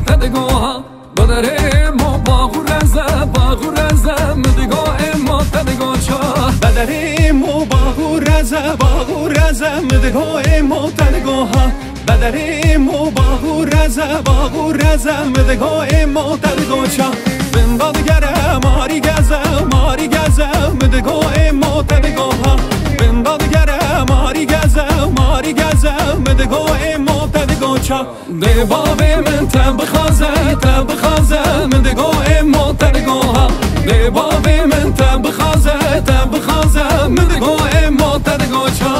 تدگوها بدر ما باغو رزه مدگو ما تدگو چا بدر ما باغو رزه مدگو ما تدگوها بدر ما باغو رزه مدگو ما تدگو چا بنداد گره ماری گزه مدگو ما تدگوها بنداد گره ماری گزه مدگو ما تدگو چا ده بابه من تبخازه مدگو ما تدگوها ده بابه من تبخازه مدگو ما تدگو چا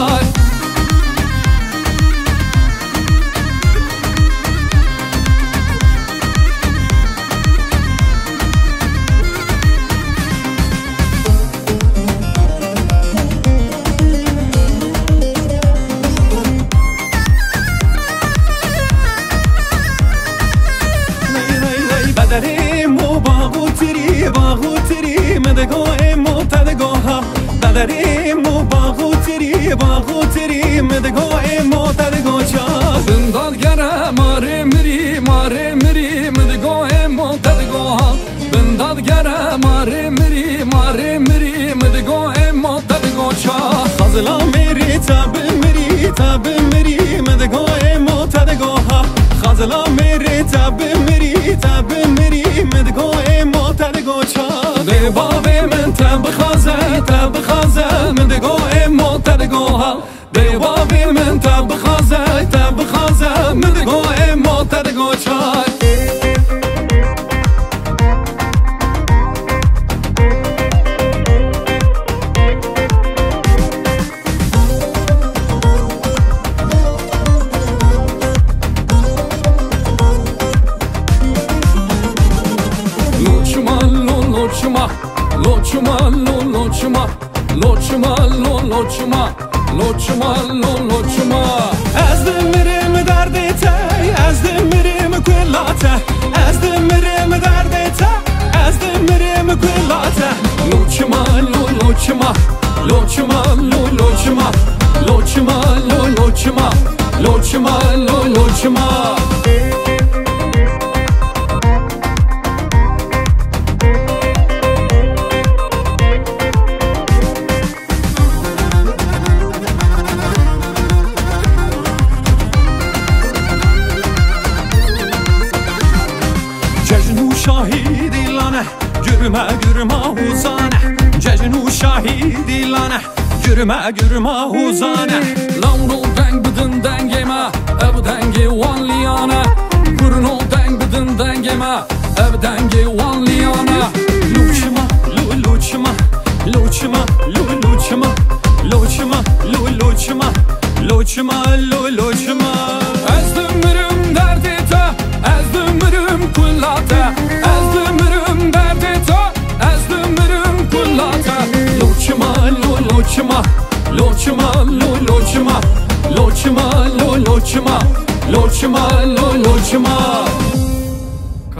بدریم و باغو تری مدگو ما تدگوها بدریم و باغو تری مدگو ما تدگو چا بنداد گره ماره مری مدگو ما تدگوها بنداد گره ماره مری مدگو ما تدگو چا خازلا میری تب میری مدگو ما تدگوها خازلا میری تب میری مدگو ما تدگو چا ده بابه من تبخازه مدگو ما تدگوها ده بابه من تبخازه مدگو ما تدگو چا لوچما از دمرم دردته از دمرم کلاته از دمرم دردته از دمرم کلاته لوچما شاهیدی لانه گرمه حوزانه ججنو شاهیدی لانه گرمه حوزانه لونو دنگ بدن دنگما اب دنگی وان لیانه گرنو دنگ بدن دنگما اب دنگی وان لیانه لوچما از دمرم دردیته از دمرم کلاته از دمرم دردیته از دمرم کلاته لوچما